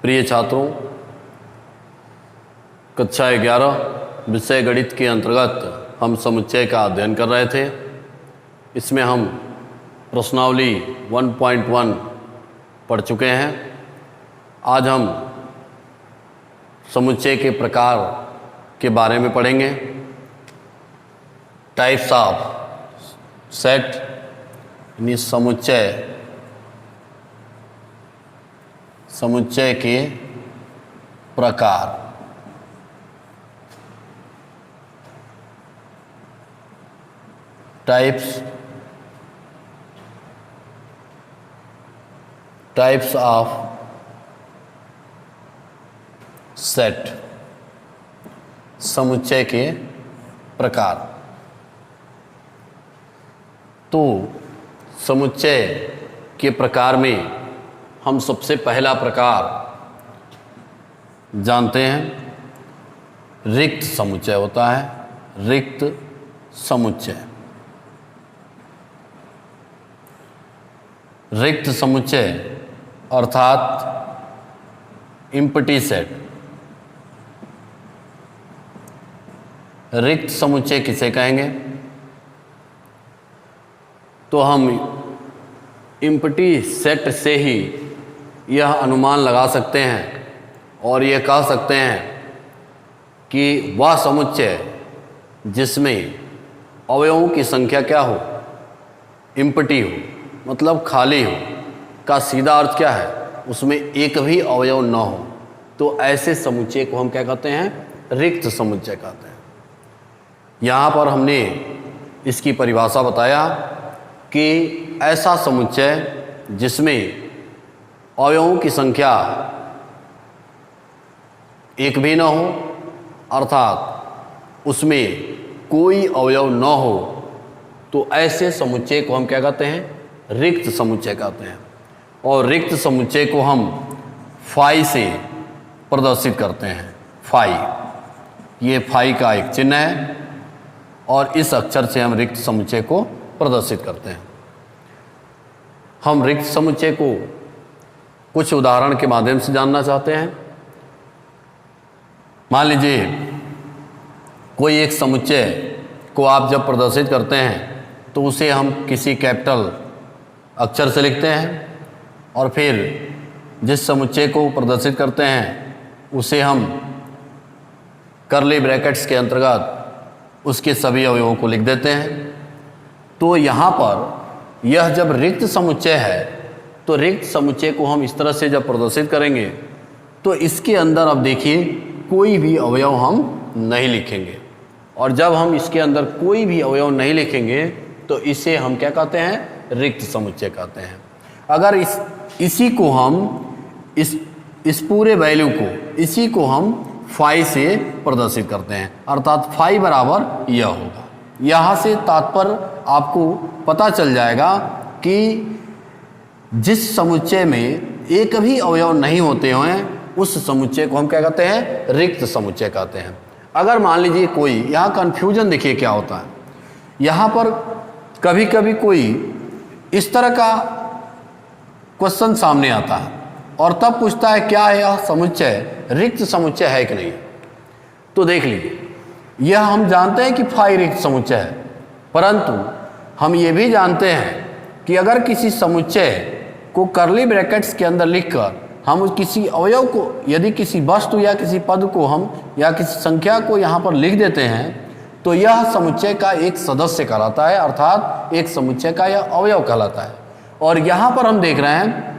प्रिय छात्रों, कक्षा 11 विषय गणित के अंतर्गत हम समुच्चय का अध्ययन कर रहे थे। इसमें हम प्रश्नावली 1.1 पढ़ चुके हैं। आज हम समुच्चय के प्रकार के बारे में पढ़ेंगे। टाइप्स ऑफ सेट यानी समुच्चय के प्रकार। टाइप्स ऑफ सेट, समुच्चय के प्रकार। तो समुच्चय के प्रकार में हम सबसे पहला प्रकार जानते हैं, रिक्त समुच्चय होता है। रिक्त समुच्चय, रिक्त समुच्चय अर्थात एम्प्टी सेट। रिक्त समुच्चय किसे कहेंगे? तो हम एम्प्टी सेट से ही यह अनुमान लगा सकते हैं और यह कह सकते हैं कि वह समुच्चय जिसमें अवयवों की संख्या क्या हो? एम्प्टी हो, मतलब खाली हो। का सीधा अर्थ क्या है? उसमें एक भी अवयव न हो। तो ऐसे समुच्चय को हम क्या कहते हैं? रिक्त समुच्चय कहते हैं। यहाँ पर हमने इसकी परिभाषा बताया कि ऐसा समुच्चय जिसमें अवयवों की संख्या एक भी न हो, अर्थात उसमें कोई अवयव न हो, तो ऐसे समुच्चय को हम क्या कहते हैं? रिक्त समुच्चय कहते हैं। और रिक्त समुच्चय को हम फाई से प्रदर्शित करते हैं। फाई, ये फाई का एक चिन्ह है और इस अक्षर से हम रिक्त समुच्चय को प्रदर्शित करते हैं। हम रिक्त समुच्चय को कुछ उदाहरण के माध्यम से जानना चाहते हैं। मान लीजिए कोई एक समुच्चय को आप जब प्रदर्शित करते हैं तो उसे हम किसी कैपिटल अक्षर से लिखते हैं और फिर जिस समुच्चय को प्रदर्शित करते हैं उसे हम कर्ली ब्रैकेट्स के अंतर्गत उसके सभी अवयवों को लिख देते हैं। तो यहाँ पर यह जब रिक्त समुच्चय है तो रिक्त समुच्चय को हम इस तरह से जब प्रदर्शित करेंगे तो इसके अंदर अब देखिए कोई भी अवयव हम नहीं लिखेंगे। और जब हम इसके अंदर कोई भी अवयव नहीं लिखेंगे तो इसे हम क्या कहते हैं? रिक्त समुच्चय कहते हैं। अगर इसी को हम इस पूरे वैल्यू को इसी को हम फाई से प्रदर्शित करते हैं, अर्थात फाई बराबर यह होगा। यहाँ से तात्पर्य आपको पता चल जाएगा कि जिस समुच्चय में एक भी अवयव नहीं होते हैं उस समुच्चय को हम क्या कहते हैं? रिक्त समुच्चय कहते हैं। अगर मान लीजिए कोई, यहाँ कन्फ्यूजन देखिए क्या होता है। यहाँ पर कभी कभी कोई इस तरह का क्वेश्चन सामने आता है और तब पूछता है क्या है यह समुच्चय रिक्त समुच्चय है कि नहीं। तो देख लीजिए, यह हम जानते हैं कि फाई रिक्त समुच्चय है, परंतु हम ये भी जानते हैं कि अगर किसी समुच्चय को कर्ली ब्रैकेट्स के अंदर लिखकर हम किसी अवयव को, यदि किसी वस्तु या किसी पद को हम या किसी संख्या को यहाँ पर लिख देते हैं तो यह समुच्चय का एक सदस्य कहलाता है, अर्थात एक समुच्चय का यह अवयव कहलाता है। और यहाँ पर हम देख रहे हैं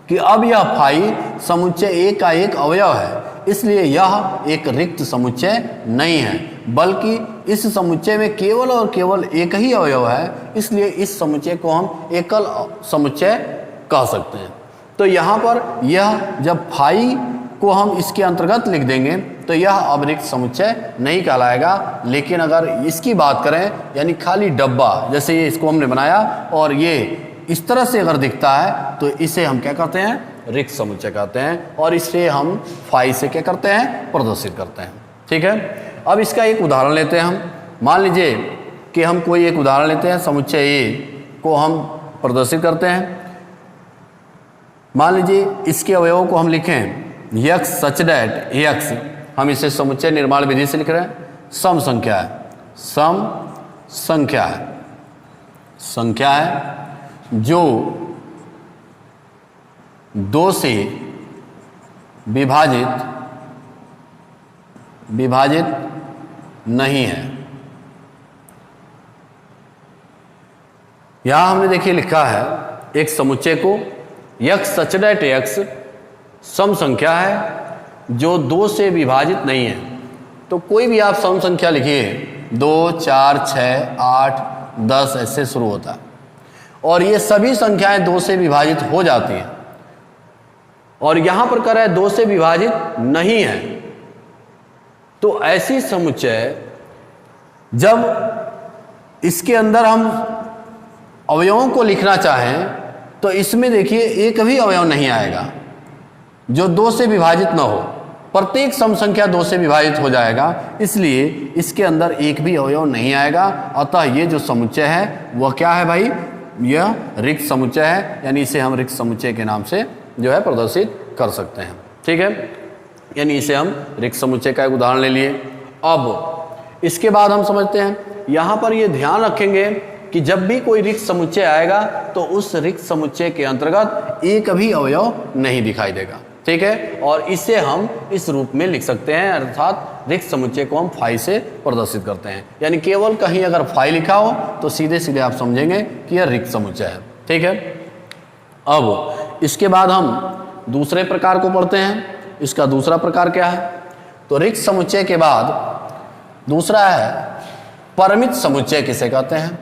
कि अब यह फाई समुच्चय एक का एक अवयव है, इसलिए यह एक रिक्त समुच्चय नहीं है, बल्कि इस समुच्चय में केवल और केवल एक ही अवयव है, इसलिए इस समुच्चय को हम एकल समुच्चय कह सकते हैं। तो यहाँ पर यह जब फाई को हम इसके अंतर्गत लिख देंगे तो यह अब रिक्त समुच्चय नहीं कहलाएगा। लेकिन अगर इसकी बात करें, यानी खाली डब्बा जैसे ये इसको हमने बनाया और ये इस तरह से अगर दिखता है तो इसे हम क्या कहते हैं? रिक्त समुच्चय कहते हैं। और इसे हम फाई से क्या करते हैं? प्रदर्शित करते हैं। ठीक है, अब इसका एक उदाहरण लेते हैं हम। मान लीजिए कि हम कोई एक उदाहरण लेते हैं, समुच्चय ए को हम प्रदर्शित करते हैं। मान लीजिए इसके अवयवों को हम लिखें यक्स सच दैट यक्स, हम इसे समुच्चय निर्माण विधि से लिख रहे हैं, सम संख्या है, सम संख्या है, संख्या है जो 2 से विभाजित नहीं है। यहां हमने देखिए लिखा है एक समुच्चय को यक्स सच दैट यक्स सम संख्या है जो 2 से विभाजित नहीं है। तो कोई भी आप सम संख्या लिखिए, 2, 4, 6, 8, 10 ऐसे शुरू होता है, और ये सभी संख्याएं 2 से विभाजित हो जाती हैं, और यहां पर कह रहा है 2 से विभाजित नहीं है। तो ऐसी समुच्चय जब इसके अंदर हम अवयवों को लिखना चाहें तो इसमें देखिए एक भी अवयव नहीं आएगा जो 2 से विभाजित न हो, प्रत्येक सम संख्या 2 से विभाजित हो जाएगा, इसलिए इसके अंदर एक भी अवयव नहीं आएगा। अतः ये जो समुच्चय है वह क्या है भाई, यह रिक्त समुच्चय है, यानी इसे हम रिक्त समुच्चय के नाम से जो है प्रदर्शित कर सकते हैं। ठीक है, यानी इसे हम रिक्त समुच्चय का एक उदाहरण ले लिए। अब इसके बाद हम समझते हैं, यहां पर ये ध्यान रखेंगे कि जब भी कोई रिक्त समुच्चय आएगा तो उस रिक्त समुच्चय के अंतर्गत एक भी अवयव नहीं दिखाई देगा। ठीक है, और इसे हम इस रूप में लिख सकते हैं, अर्थात रिक्त समुच्चय को हम फाई से प्रदर्शित करते हैं। यानी केवल कहीं अगर फाई लिखा हो तो सीधे सीधे आप समझेंगे कि यह रिक्त समुच्चय है। ठीक है, अब इसके बाद हम दूसरे प्रकार को पढ़ते हैं। इसका दूसरा प्रकार क्या है, तो रिक्त समुच्चय के बाद दूसरा है परिमित समुच्चय। किसे कहते हैं,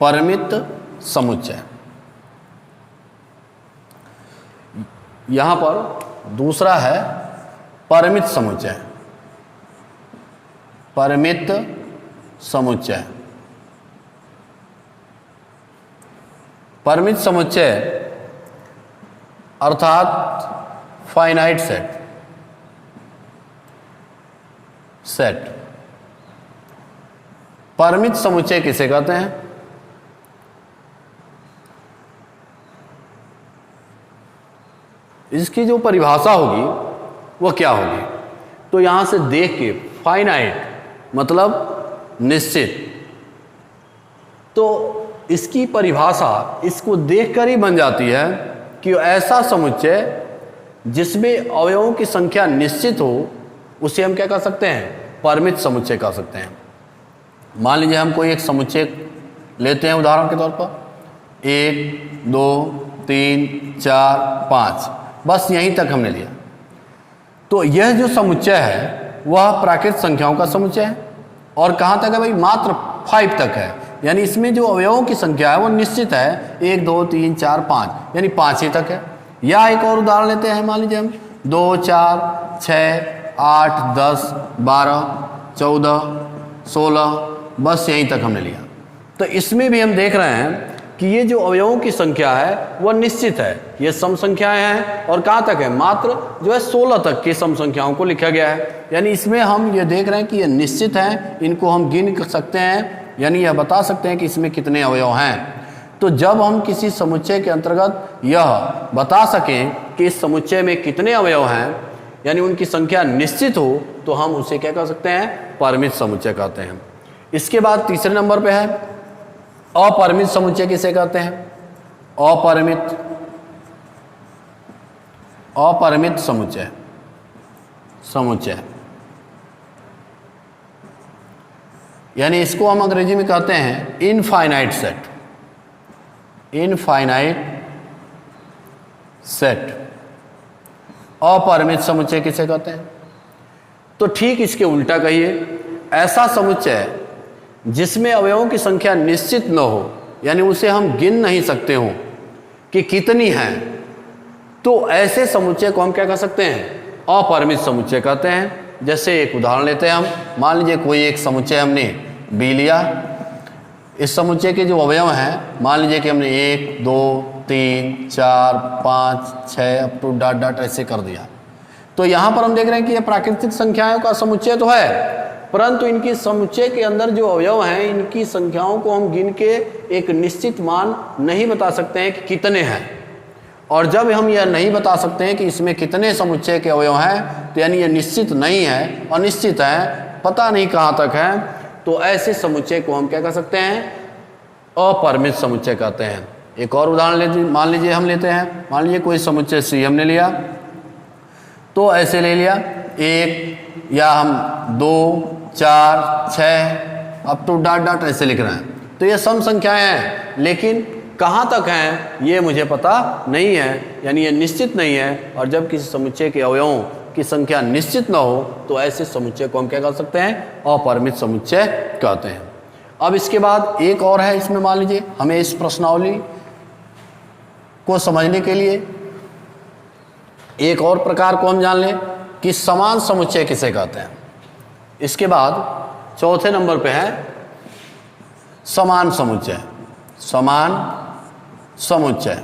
परिमित समुच्चय। यहां पर दूसरा है परिमित समुच्चय, परिमित समुच्चय। परिमित समुच्चय अर्थात फाइनाइट सेट। परिमित समुच्चय किसे कहते हैं, इसकी जो परिभाषा होगी वह क्या होगी, तो यहां से देख के फाइनाइट मतलब निश्चित, तो इसकी परिभाषा इसको देखकर ही बन जाती है कि ऐसा समुच्चय जिसमें अवयवों की संख्या निश्चित हो उसे हम क्या कह सकते हैं, परिमित समुच्चय कह सकते हैं। मान लीजिए हम कोई एक समुच्चय लेते हैं उदाहरण के तौर पर, 1, 2, 3, 4, 5, बस यहीं तक हमने लिया। तो यह जो समुच्चय है वह प्राकृत संख्याओं का समुच्चय है, और कहाँ तक है भाई, मात्र 5 तक है, यानी इसमें जो अवयवों की संख्या है वो निश्चित है, 1, 2, 3, 4, 5, यानी 5 ही तक है। या एक और उदाहरण लेते हैं, मान लीजिए हम 2, 4, 6, 8, 10, 12, 14, 16, बस यहीं तक हमने लिया। तो इसमें भी हम देख रहे हैं कि ये जो अवयवों की संख्या है वह निश्चित है, ये सम संख्याएं हैं, और कहाँ तक है, मात्र जो है 16 तक की सम संख्याओं को लिखा गया है। यानी इसमें हम ये देख रहे हैं कि ये निश्चित हैं, इनको हम गिन सकते हैं, यानी यह बता सकते हैं कि इसमें कितने अवयव हैं। तो जब हम किसी समुच्चय के अंतर्गत यह बता सकें कि इस समुच्चय में कितने अवयव हैं, यानी उनकी संख्या निश्चित हो, तो हम उसे क्या कह सकते हैं, परिमित समुच्चय कहते हैं। इसके बाद तीसरे नंबर पे है अपरिमित समुच्चय। किसे कहते हैं, अपरिमित समुच्चय, यानी इसको हम अंग्रेजी में कहते हैं इनफाइनाइट सेट। अपरिमित समुच्चय किसे कहते हैं, तो ठीक इसके उल्टा कहिए, ऐसा समुच्चय जिसमें अवयवों की संख्या निश्चित न हो, यानी उसे हम गिन नहीं सकते हो कि कितनी हैं, तो ऐसे समुच्चय को हम क्या कह सकते हैं, अपरिमित समुच्चय कहते हैं। जैसे एक उदाहरण लेते हैं हम, मान लीजिए कोई एक समुच्चय हमने बी लिया, इस समुच्चय के जो अवयव हैं मान लीजिए कि हमने 1, 2, 3, 4, 5, 6 अप टू डॉट डॉट ऐसे कर दिया। तो यहाँ पर हम देख रहे हैं कि ये प्राकृतिक संख्याओं का समुच्चय तो है, परंतु इनकी समुच्चय के अंदर जो अवयव हैं इनकी संख्याओं को हम गिन के एक निश्चित मान नहीं बता सकते हैं कि कितने हैं। और जब हम यह नहीं बता सकते हैं कि इसमें कितने समुच्चय के अवयव हैं, तो यानी ये निश्चित नहीं है, अनिश्चित है, पता नहीं कहाँ तक है, तो ऐसे समुच्चय को हम क्या कर सकते हैं, अपरिमित समुच्चय कहते हैं। एक और उदाहरण मान लीजिए हम लेते हैं, मान लीजिए कोई समुच्चय सी हमने लिया, तो ऐसे ले लिया 1 या हम 2 4 6 अप टू डॉट ऐसे लिख रहे हैं। तो ये सम संख्याएं हैं, लेकिन कहाँ तक हैं ये मुझे पता नहीं है, यानी ये निश्चित नहीं है। और जब किसी समुच्चय के अवयवों की संख्या निश्चित न हो, तो ऐसे समुच्चय को हम क्या कर सकते हैं, अपरिमित समुच्चय कहते हैं। अब इसके बाद एक और है, इसमें मान लीजिए हमें इस प्रश्नावली को समझने के लिए एक और प्रकार को हम जान लें कि समान समुच्चय किसे कहते हैं। इसके बाद चौथे नंबर पे है समान समुच्चय। समान समुच्चय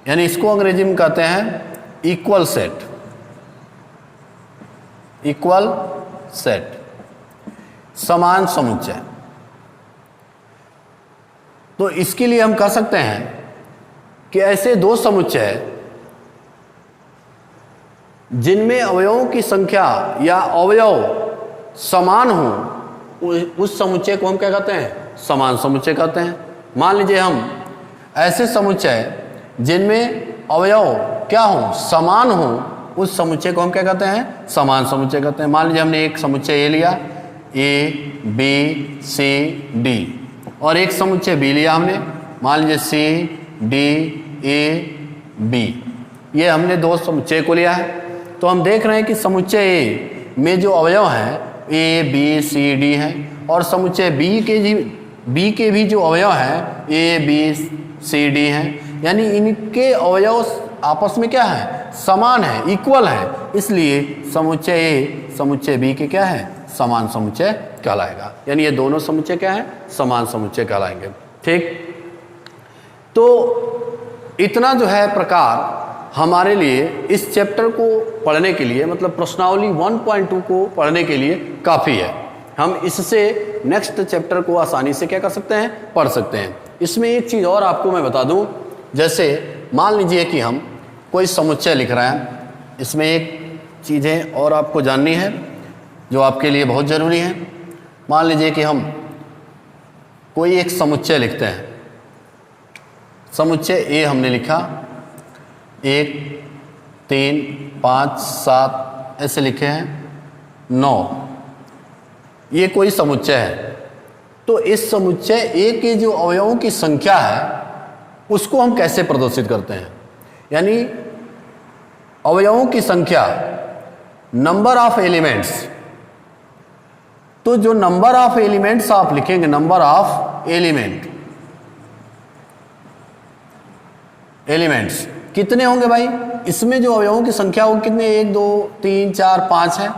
यानी इसको अंग्रेजी में कहते हैं इक्वल सेट। इक्वल सेट, समान समुच्चय। तो इसके लिए हम कह सकते हैं कि ऐसे दो समुच्चय जिनमें अवयवों की संख्या या अवयव समान हो, उस समुच्चय को हम क्या कहते हैं, समान समुच्चय कहते हैं। मान लीजिए हम ऐसे समुच्चय जिनमें अवयव क्या हो, समान हो, उस समुच्चय को हम क्या कहते हैं, समान समुच्चय कहते हैं। मान लीजिए हमने एक समुच्चय ए लिया, ए बी सी डी, और एक समुच्चय बी लिया हमने, मान लीजिए सी डी ए बी। ये हमने दो समुच्चय को लिया है। तो हम देख रहे हैं कि समुच्चय ए में जो अवयव हैं ए बी सी डी हैं, और समुच्चय बी के भी जो अवयव हैं ए बी सी डी हैं, यानी इनके अवयव आपस में क्या है, समान है, इक्वल है। इसलिए समुच्चय ए समुच्चय बी के क्या है, समान समुच्चय कहलाएगा। यानी ये दोनों समुच्चय क्या है, समान समुच्चय कहलाएंगे। ठीक, तो इतना जो है प्रकार हमारे लिए इस चैप्टर को पढ़ने के लिए, मतलब प्रश्नावली 1.2 को पढ़ने के लिए काफ़ी है। हम इससे नेक्स्ट चैप्टर को आसानी से क्या कर सकते हैं, पढ़ सकते हैं। इसमें एक चीज़ और आपको मैं बता दूं, जैसे मान लीजिए कि हम कोई समुच्चय लिख रहे हैं, इसमें एक चीज़ें और आपको जाननी है जो आपके लिए बहुत ज़रूरी है। मान लीजिए कि हम कोई एक समुच्चय लिखते हैं, समुच्चय ए हमने लिखा, 1 3 5 7 ऐसे लिखे हैं, 9, ये कोई समुच्चय है। तो इस समुच्चय ए के जो अवयवों की संख्या है उसको हम कैसे प्रदर्शित करते हैं, यानी अवयवों की संख्या, नंबर ऑफ एलिमेंट्स। तो जो नंबर ऑफ एलिमेंट्स आप लिखेंगे, नंबर ऑफ एलिमेंट्स कितने होंगे भाई, इसमें जो अवयवों की संख्या हो कितने, 1 2 3 4 5 है।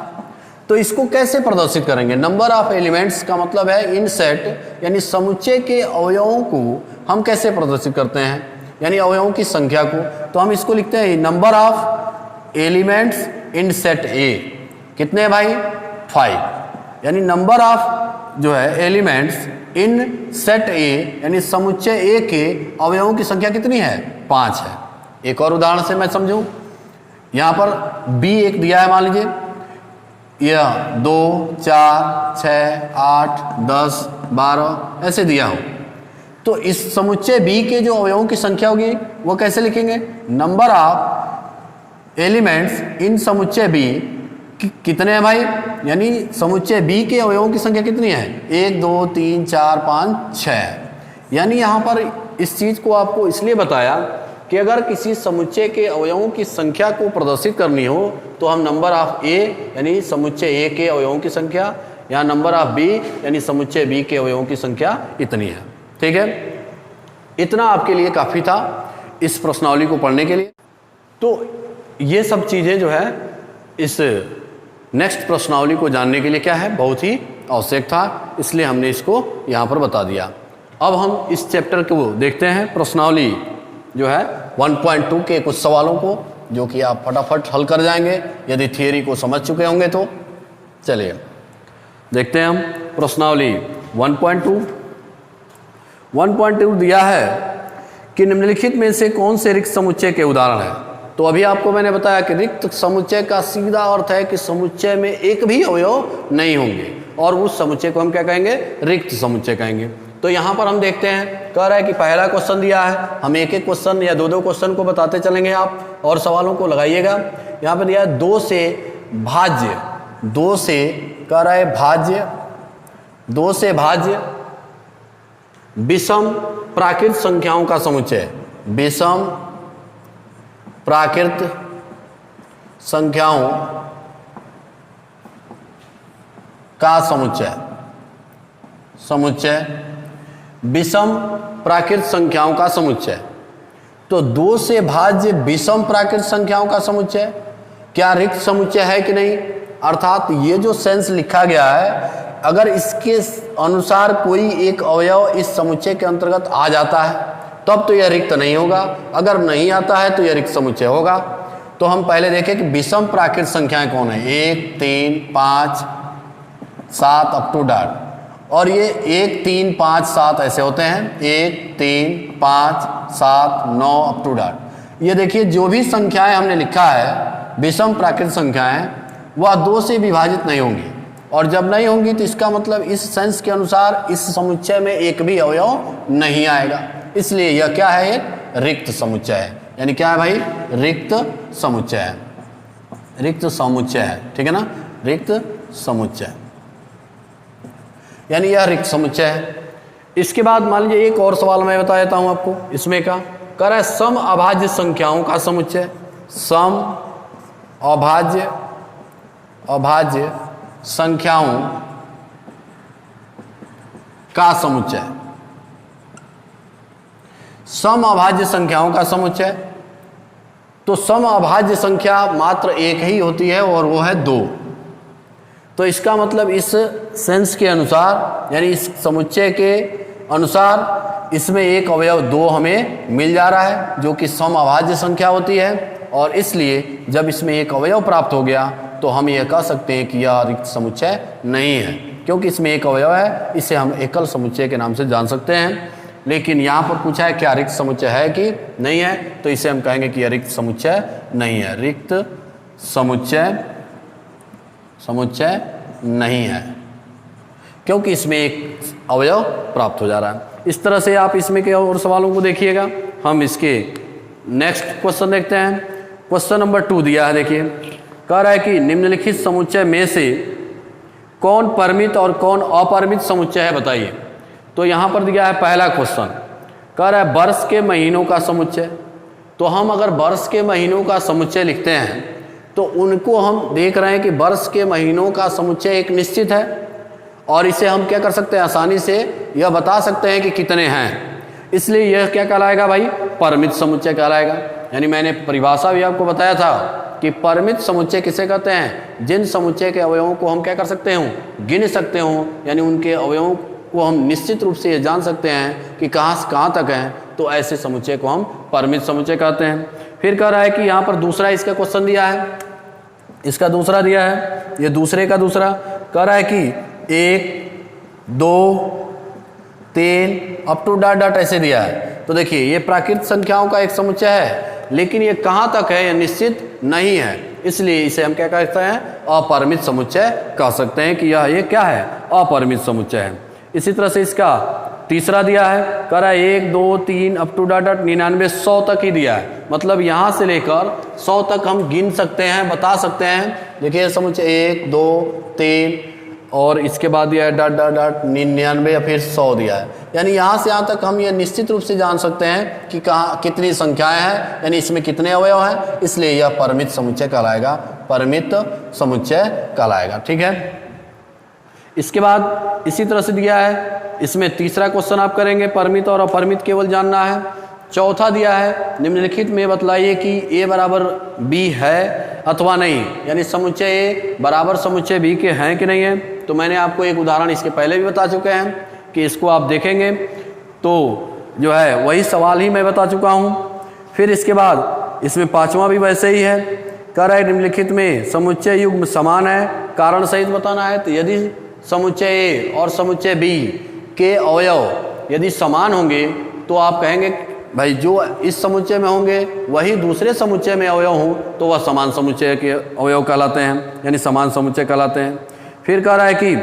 तो इसको कैसे प्रदर्शित करेंगे, नंबर ऑफ एलिमेंट्स का मतलब है इन सेट, यानी समुच्चय के अवयवों को हम कैसे प्रदर्शित करते हैं, यानी अवयवों की संख्या को। तो हम इसको लिखते हैं number of elements in set ए। कितने हैं भाई, 5, यानी नंबर ऑफ जो है एलिमेंट्स इन सेट ए, यानी समुच्चय ए के अवयवों की संख्या कितनी है, 5 है। एक और उदाहरण से मैं समझूं, यहाँ पर बी एक दिया है, मान लीजिए यह 2 4 6 8 10 12 ऐसे दिया हो। तो इस समुच्चय बी के जो अवयवों की संख्या होगी वो कैसे लिखेंगे, नंबर ऑफ एलिमेंट्स इन समुच्चय बी कितने हैं भाई, यानी समुच्चय बी के अवयवों की संख्या कितनी है, 1 2 3 4 5 6। यानी यहाँ पर इस चीज़ को आपको इसलिए बताया कि अगर किसी समुच्चय के अवयवों की संख्या को प्रदर्शित करनी हो तो हम नंबर ऑफ ए यानी समुच्चय ए के अवयवों की संख्या, या नंबर ऑफ बी यानी समुच्चय बी के अवयवों की संख्या इतनी है। ठीक है, इतना आपके लिए काफ़ी था इस प्रश्नावली को पढ़ने के लिए। तो ये सब चीज़ें जो है इस नेक्स्ट प्रश्नावली को जानने के लिए क्या है, बहुत ही आवश्यक था, इसलिए हमने इसको यहाँ पर बता दिया। अब हम इस चैप्टर को देखते हैं, प्रश्नावली जो है 1.2 के कुछ सवालों को, जो कि आप फटाफट हल कर जाएंगे यदि थियरी को समझ चुके होंगे तो। चलिए देखते हैं हम प्रश्नावली 1.2 दिया है कि निम्नलिखित में से कौन से रिक्त समुच्चय के उदाहरण है। तो अभी आपको मैंने बताया कि रिक्त समुच्चय का सीधा अर्थ है कि समुच्चय में एक भी अवयव नहीं होंगे और उस समुच्चय को हम क्या कहेंगे, रिक्त समुच्चय कहेंगे। तो यहाँ पर हम देखते हैं, कह रहा है कि पहला क्वेश्चन दिया है, हम एक एक क्वेश्चन या दो दो क्वेश्चन को बताते चलेंगे आप और सवालों को लगाइएगा। यहाँ पर दिया है 2 से भाज्य, 2 से कह रहा है भाज्य, 2 से भाज्य विषम प्राकृत संख्याओं का समुच्चय, विषम प्राकृत संख्याओं का समुच्चय, समुच्चय विषम प्राकृत संख्याओं का समुच्चय। तो 2 से भाज्य विषम प्राकृत संख्याओं का समुच्चय क्या रिक्त समुच्चय है कि नहीं, अर्थात ये जो सेंस लिखा गया है अगर इसके अनुसार कोई एक अवयव इस समुच्चय के अंतर्गत आ जाता है तब तो यह रिक्त नहीं होगा, अगर नहीं आता है तो यह रिक्त समुच्चय होगा। तो हम पहले देखें कि विषम प्राकृत संख्याएं कौन है, 1, 3, 5, 7 अप टू डॉट। और ये 1, 3, 5, 7 ऐसे होते हैं, 1, 3, 5, 7, 9 अप टू डॉट। ये देखिए जो भी संख्याएं हमने लिखा है विषम प्राकृत संख्याएं वह 2 से विभाजित नहीं होंगी, और जब नहीं होंगी तो इसका मतलब इस सेंस के अनुसार इस समुच्चय में एक भी अवयव नहीं आएगा, इसलिए यह क्या है, एक रिक्त समुच्चय है। यानी क्या है भाई, रिक्त समुच्चय है, रिक्त समुच्चय है, ठीक है ना, रिक्त समुच्चय, यानी यह रिक्त समुच्चय है। इसके बाद मान लीजिए एक और सवाल मैं बता देता हूं आपको इसमें का, कह रहा है सम अभाज्य संख्याओं का समुच्चय, सम अभाज्य अभाज्य संख्याओं का समुच्चय, सम अभाज्य संख्याओं का समुच्चय। तो सम अभाज्य संख्या मात्र एक ही होती है और वो है 2। तो इसका मतलब इस सेंस के अनुसार यानी इस समुच्चय के अनुसार इसमें एक अवयव 2 हमें मिल जा रहा है जो कि सम अभाज्य संख्या होती है, और इसलिए जब इसमें एक अवयव प्राप्त हो गया तो हम यह कह सकते हैं कि यह रिक्त समुच्चय नहीं है, क्योंकि इसमें एक अवयव है, इसे हम एकल समुच्चय के नाम से जान सकते हैं। लेकिन यहाँ पर पूछा है क्या रिक्त समुच्चय है कि नहीं है, तो इसे हम कहेंगे कि यह रिक्त समुच्चय नहीं है, रिक्त समुच्चय समुच्चय नहीं है, क्योंकि इसमें एक अवयव प्राप्त हो जा रहा है। इस तरह से आप इसमें के और सवालों को देखिएगा। हम इसके नेक्स्ट क्वेश्चन देखते हैं। क्वेश्चन नंबर 2 दिया है, देखिए कह रहा है कि निम्नलिखित समुच्चय में से कौन परिमित और कौन अपरिमित समुच्चय है बताइए। तो यहाँ पर दिया है पहला क्वेश्चन, कह रहा है वर्ष के महीनों का समुच्चय। तो हम अगर वर्ष के महीनों का समुच्चय लिखते हैं तो उनको हम देख रहे हैं कि वर्ष के महीनों का समुच्चय एक निश्चित है, और इसे हम क्या कर सकते हैं, आसानी से यह बता सकते हैं कि कितने हैं, इसलिए यह क्या कहलाएगा भाई, परिमित समुच्चय कहलाएगा। यानी मैंने परिभाषा भी आपको बताया था कि परिमित समुच्चय किसे कहते हैं, जिन समुच्चय के अवयवों को हम क्या कर सकते हो, गिन सकते हो, यानी उनके अवयवों को हम निश्चित रूप से ये जान सकते हैं कि कहाँ से कहाँ तक हैं, तो ऐसे समुच्चय को हम परिमित समुच्चय कहते हैं। फिर कह रहा है कि यहाँ पर दूसरा इसका क्वेश्चन दिया है, इसका दूसरा दिया है, ये दूसरे का दूसरा कह रहा है कि 1, 2, 3 अप टू डॉट डॉट ऐसे दिया है। तो देखिए ये प्राकृत संख्याओं का एक समुच्चय है, लेकिन ये कहाँ तक है, ये निश्चित नहीं है, इसलिए इसे हम क्या कहते हैं, अपरिमित समुच्चय कह सकते हैं कि यह क्या है, अपरिमित समुच्चय है। इसी तरह से इसका तीसरा दिया है, कह रहा है 1, 2, 3 अप टू डॉट डॉट 99 100 तक ही दिया है, मतलब यहाँ से लेकर 100 तक हम गिन सकते हैं, बता सकते हैं। देखिए समुच्चय 1, 2, 3 और इसके बाद दिया है डॉट डॉट डॉट 99 या फिर 100 दिया है, यानी यहाँ से यहाँ तक हम ये निश्चित रूप से जान सकते हैं कि कहाँ कितनी संख्याएं हैं, यानी इसमें कितने अवयव हैं, इसलिए यह परिमित समुच्चय कहलाएगा, परिमित समुच्चय कहलाएगा। ठीक है, इसके बाद इसी तरह से दिया है, इसमें तीसरा क्वेश्चन आप करेंगे, परिमित और अपरिमित केवल जानना है। चौथा दिया है, निम्नलिखित में बतलाइए कि a बराबर b है अथवा नहीं, यानी समुच्चय a बराबर समुच्चय b के हैं कि नहीं है। तो मैंने आपको एक उदाहरण इसके पहले भी बता चुके हैं कि इसको आप देखेंगे तो जो है वही सवाल ही मैं बता चुका हूँ। फिर इसके बाद इसमें पांचवा भी वैसे ही है, कह रहा है निम्नलिखित में समुच्चय युग्म समान है, कारण सहित बताना है। तो यदि समुच्चय A और समुच्चय B के अवयव यदि समान होंगे तो आप कहेंगे भाई जो इस समुच्चय में होंगे वही दूसरे समुच्चय में अवयव हों तो वह समान समुच्चय के अवयव कहलाते हैं, यानी समान समुच्चय कहलाते हैं। फिर कह रहा है कि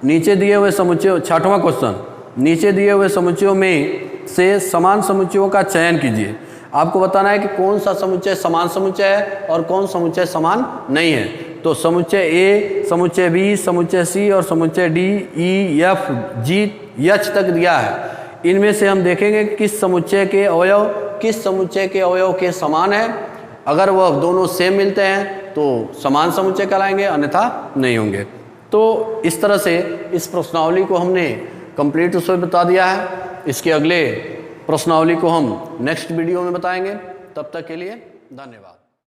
नीचे दिए हुए समुच्चय, 6वां क्वेश्चन, नीचे दिए हुए समुच्चयों में से समान समुच्चयों का चयन कीजिए। आपको बताना है कि कौन सा समुच्चय समान समुच्चय है और कौन समुच्चय समान नहीं है। तो समुच्चय ए, समुच्चय बी, समुच्चय सी और समुच्चय डी, ई, एफ, जी, एच तक दिया है। इनमें से हम देखेंगे किस समुच्चय के अवयव किस समुच्चय के अवयव के समान है। अगर वह दोनों सेम मिलते हैं तो समान समुच्चय कहलाएंगे, अन्यथा नहीं होंगे। तो इस तरह से इस प्रश्नावली को हमने कंप्लीट उसमें बता दिया है। इसके अगले प्रश्नावली को हम नेक्स्ट वीडियो में बताएंगे। तब तक के लिए धन्यवाद।